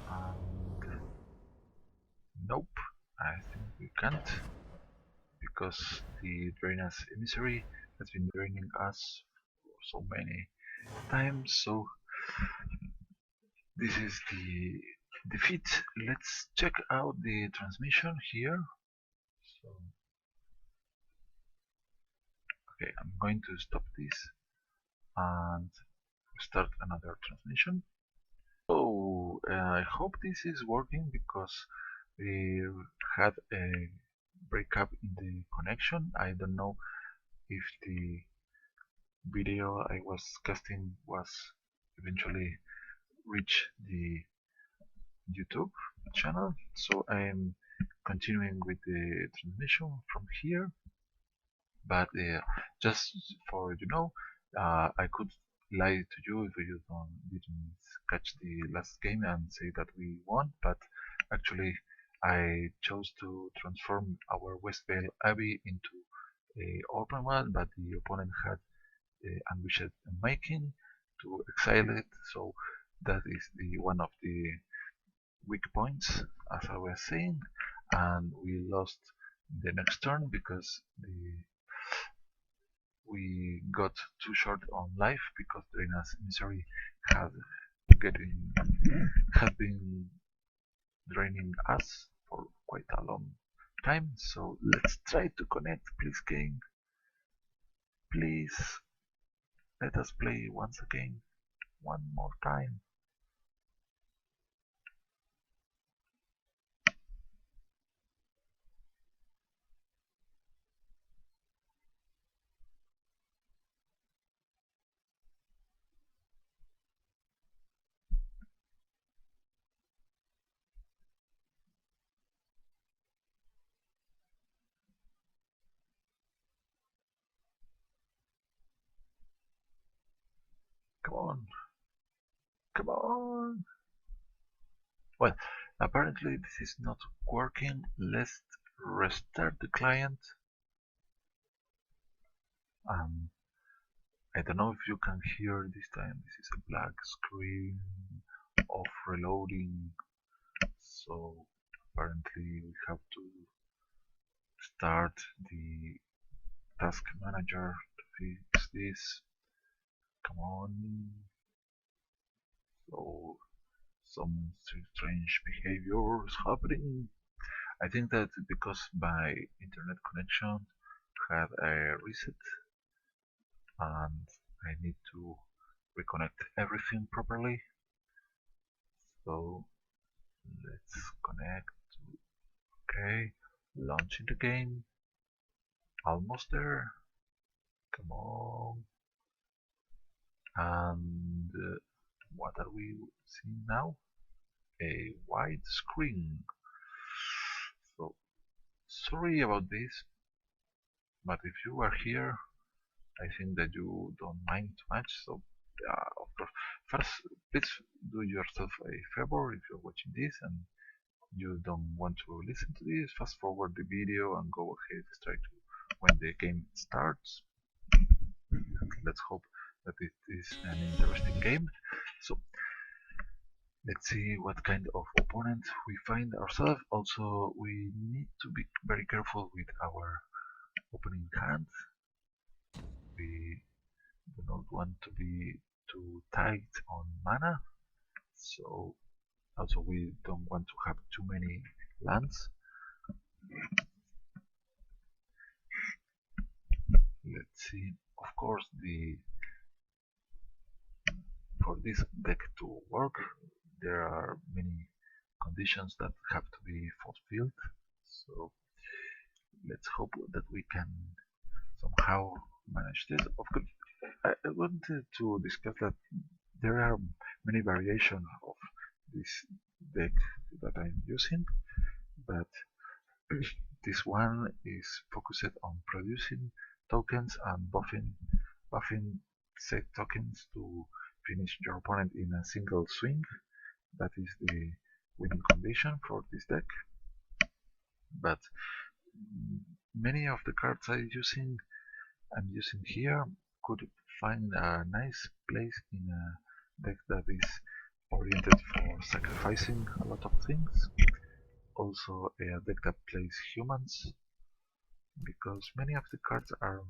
And nope, I think we can't, because the Draina's emissary has been draining us for so many times. So this is the defeat. Let's check out the transmission here. So okay, I'm going to stop this and start another transmission. So I hope this is working, because we had a breakup in the connection. I don't know if the video I was casting was eventually reach the YouTube channel. So I'm continuing with the transmission from here. But just for I could lie to you if you didn't catch the last game and say that we won. But actually, I chose to transform our Westvale Abbey into a open one, but the opponent had ambushed making to exile it. So that is the one of the weak points, as I was saying, and we lost the next turn because we got too short on life, because Drena's misery had getting had been draining us for quite a long time. So let's try to connect, please, game. Please let us play once again, one more time. Come on, come on. Well, apparently this is not working. Let's restart the client. I don't know if you can hear this time. This is a black screen of reloading. So apparently we have to start the task manager to fix this. Come on. So some strange behavior is happening. I think that because my internet connection had a reset and I need to reconnect everything properly. So let's connect. Okay, launching the game. Almost there. Come on. And what are we seeing now? A white screen. So sorry about this, but if you are here, I think that you don't mind too much. So of course, first please do yourself a favor if you're watching this and you don't want to listen to this. Fast forward the video and go ahead straight to when the game starts. Let's hope that it is an interesting game. So let's see what kind of opponent we find ourselves. Also, we need to be very careful with our opening hand. We do not want to be too tight on mana, so also we don't want to have too many lands. Let's see. Of course, for this deck to work, there are many conditions that have to be fulfilled. So let's hope that we can somehow manage this. Of course, I wanted to discuss that there are many variations of this deck that I'm using, but this one is focused on producing tokens and buffing set tokens to finish your opponent in a single swing. That is the winning condition for this deck. But many of the cards I'm using here could find a nice place in a deck that is oriented for sacrificing a lot of things. Also a deck that plays humans, because many of the cards are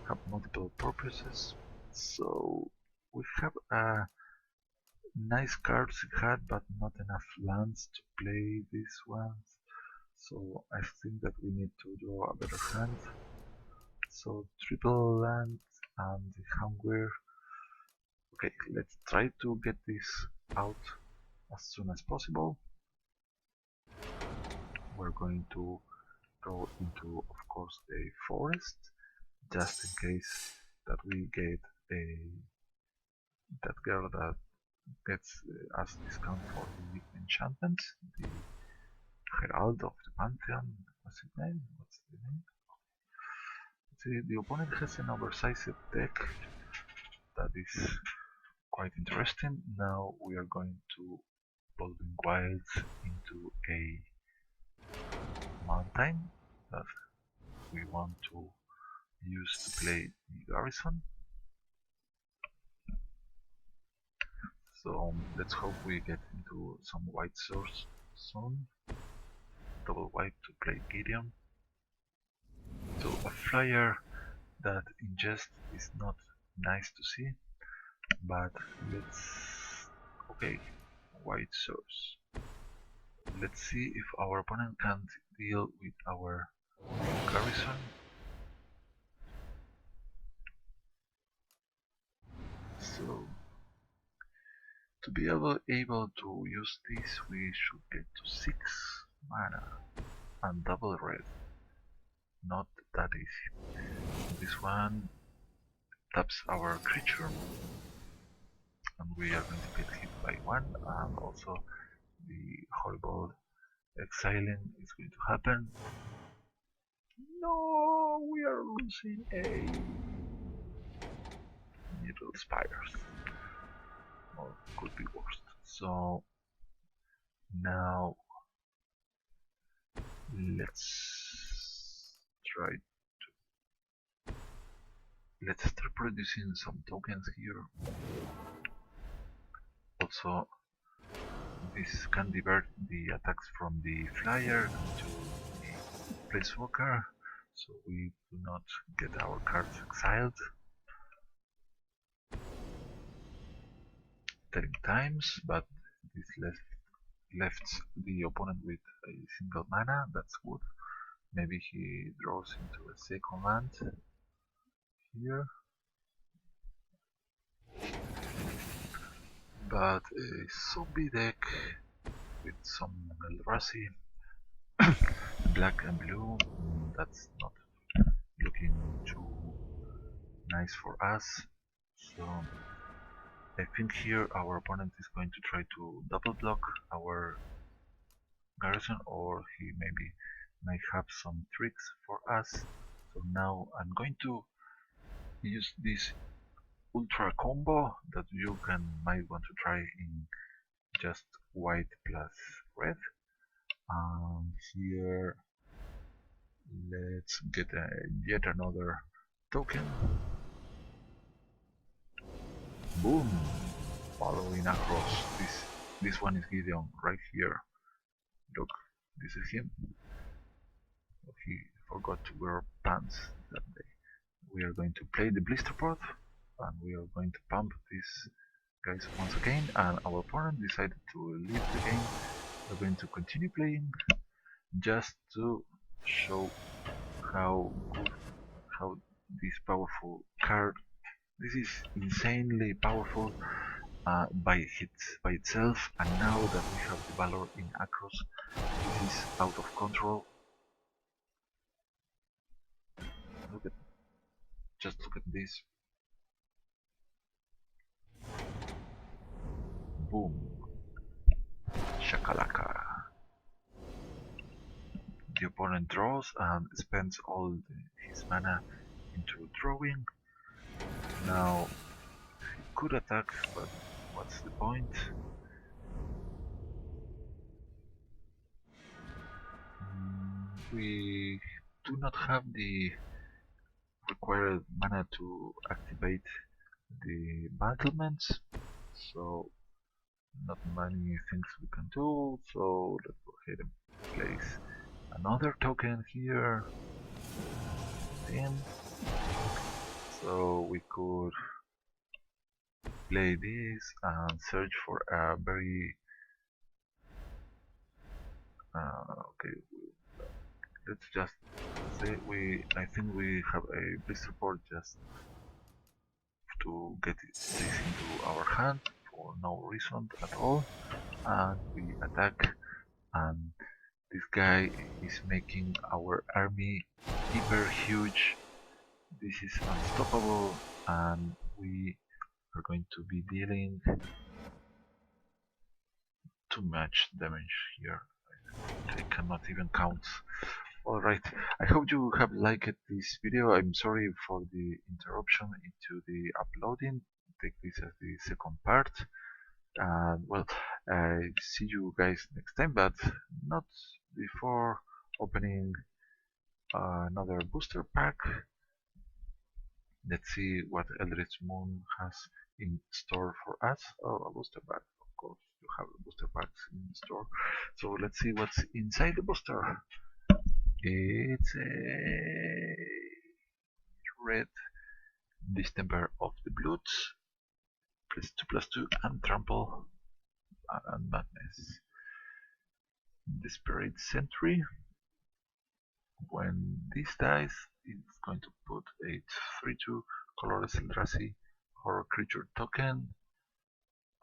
have multiple purposes. So we have a nice cards in hand, but not enough lands to play these ones. So I think that we need to draw a better hand. So triple land and hunger. Okay, let's try to get this out as soon as possible. We're going to go into, of course, a forest, just in case that we get that girl that gets us discount for the enchantment, the Herald of the Pantheon. What's his name? What's the name? See, the opponent has an oversized deck that is quite interesting. Now we are going to Baldwin Wilds into a mountain that we want to use to play the garrison. So let's hope we get into some white source soon. Double white to play Gideon. So a flyer that in jest is not nice to see, but okay, white source. Let's see if our opponent can deal with our garrison. So to be able to use this, we should get to 6 mana and double red. Not that easy. This one taps our creature, and we are going to get hit by 1, and also the horrible exiling is going to happen. No, we are losing a Needle Spires. Or could be worse. So now let's start producing some tokens here. Also, this can divert the attacks from the flyer to the planeswalker, so we do not get our cards exiled 10 times, but this left the opponent with a single mana. That's good. Maybe he draws into a second land here, but a zombie deck with some Eldrazi, black and blue, that's not looking too nice for us. So I think here our opponent is going to try to double block our garrison, or he maybe may have some tricks for us. So now I'm going to use this ultra combo that you might want to try in just white plus red. Here let's get yet another token. Boom! Following across. This one is Gideon right here. Look, this is him. He forgot to wear pants that day. We are going to play the blister pot, and we are going to pump these guys once again, and our opponent decided to leave the game. We're going to continue playing just to show how this powerful card, this is insanely powerful by itself, and now that we have the Valor in Acros, this is out of control. Just look at this. Boom. Shakalaka. The opponent draws and spends all his mana into drawing. Now he could attack, but what's the point? We do not have the required mana to activate the battlements, so not many things we can do. So let's go ahead and place another token here. In. So we could play this and search for a very okay. Let's just say I think we have a blister board just to get this into our hand for no reason at all, and we attack, and this guy is making our army hyper huge. This is unstoppable, and we are going to be dealing too much damage here. I cannot even count. Alright, I hope you have liked this video. I'm sorry for the interruption into the uploading. Take this as the second part. And well, I see you guys next time, but not before opening another booster pack. Let's see what Eldritch Moon has in store for us. Oh, a booster pack, of course. You have booster packs in store. So let's see what's inside the booster. It's a red Distemper of the Bloods, +2/+2, and Trample, and Madness. Desperate Sentry. When this dies, it's going to put a 3/2 colorless Eldrazi horror creature token,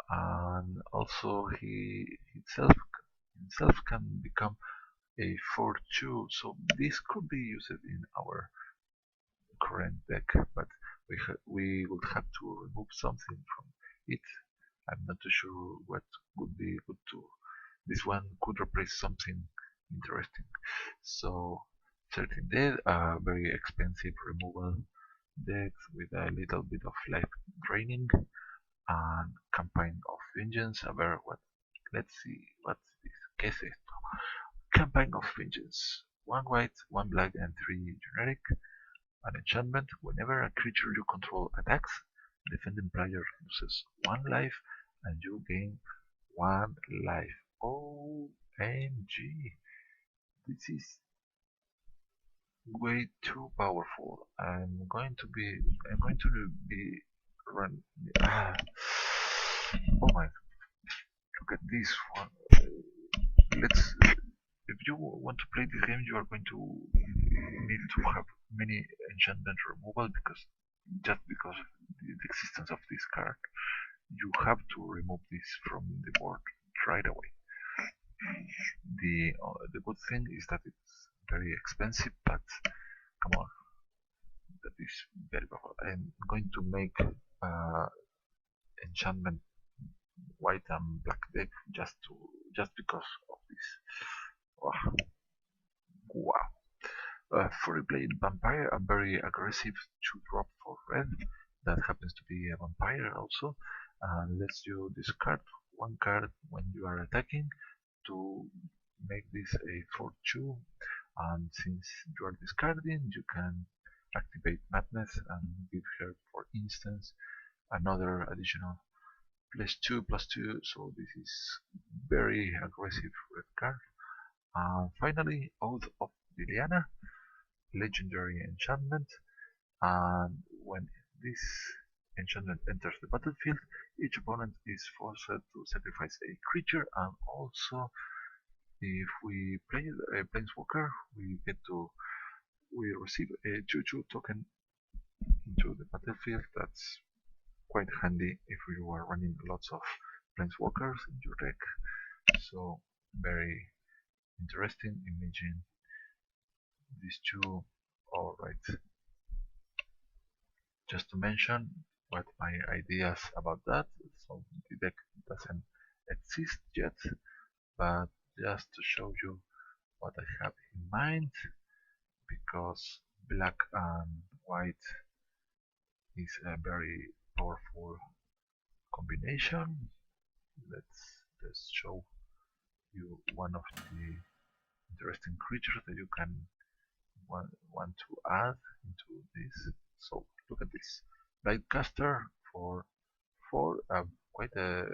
and also he himself can become a 4/2. So this could be used in our current deck, but we would have to remove something from it. I'm not too sure what would be good to. This one could replace something interesting. So Certain Dead, a very expensive removal deck with a little bit of life draining, and Campaign of Vengeance. A very what? Let's see what's this. ¿Qué es esto? Campaign of Vengeance. 1 white, 1 black, and 3 generic. An enchantment: whenever a creature you control attacks, the defending player loses 1 life and you gain 1 life. OMG! This is way too powerful. I'm going to be run. Ah, oh my! Look at this one. Let's. If you want to play this game, you are going to need to have many enchantment removal because of the existence of this card. You have to remove this from the board right away. The good thing is that it's very expensive, but come on, that is very powerful. I'm going to make enchantment white and black deck just because of this. Wow. Wow. Furry Blade Vampire, a very aggressive 2-drop for red that happens to be a vampire also, and lets you discard 1 card when you are attacking to make this a 4/2, and since you are discarding, you can activate Madness and give her, for instance, another additional +2/+2, so this is very aggressive red card. And finally, Oath of Liliana, legendary enchantment, and when this enchantment enters the battlefield, each opponent is forced to sacrifice a creature, and also if we play a Planeswalker, we receive a 2/2 token into the battlefield. That's quite handy if you are running lots of Planeswalkers in your deck. So very interesting. Imagine these two. Alright. Just to mention what my ideas about that. So the deck doesn't exist yet, but just to show you what I have in mind, because black and white is a very powerful combination. Let's just show you one of the interesting creatures that you can want to add into this. So look at this Lightcaster for quite a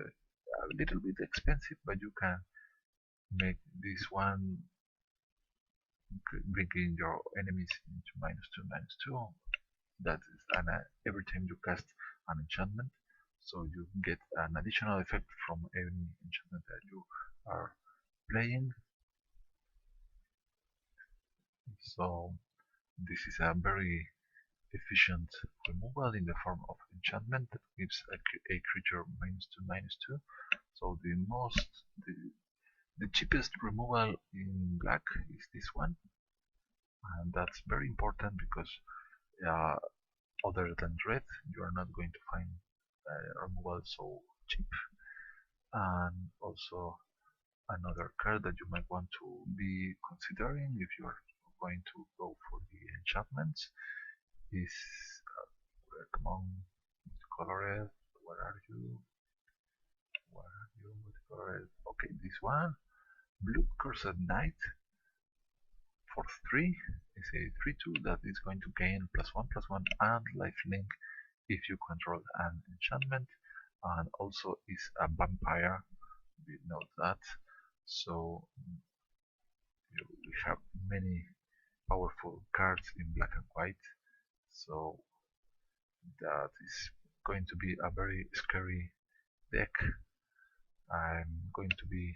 little bit expensive, but you can make this one bringing your enemies into -2/-2. That is every time you cast an enchantment, so you get an additional effect from any enchantment that you are playing. So this is a very efficient removal in the form of enchantment that gives a creature -2/-2. So the cheapest removal in black is this one, and that's very important because uh, other than red, you are not going to find removal so cheap. And also another card that you might want to be considering if you are going to go for the enchantments is come on, colored. Where are you? Where are you? Colored. Okay, this one, Blood Cursed Knight for 3 is a 3/2 that is going to gain +1/+1 and lifelink if you control an enchantment, and also is a vampire. We know that. So we have many powerful cards in black and white. So that is going to be a very scary deck. I'm going to be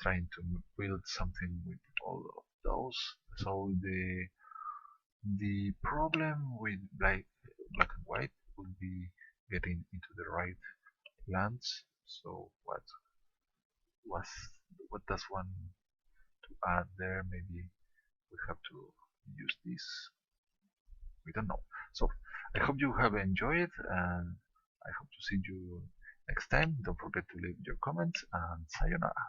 trying to build something with all of those. So the problem with black and white will be getting into the right lands. So was what does one to add there? Maybe we have to use this. We don't know. So I hope you have enjoyed, and I hope to see you next time. Don't forget to leave your comments, and sayonara.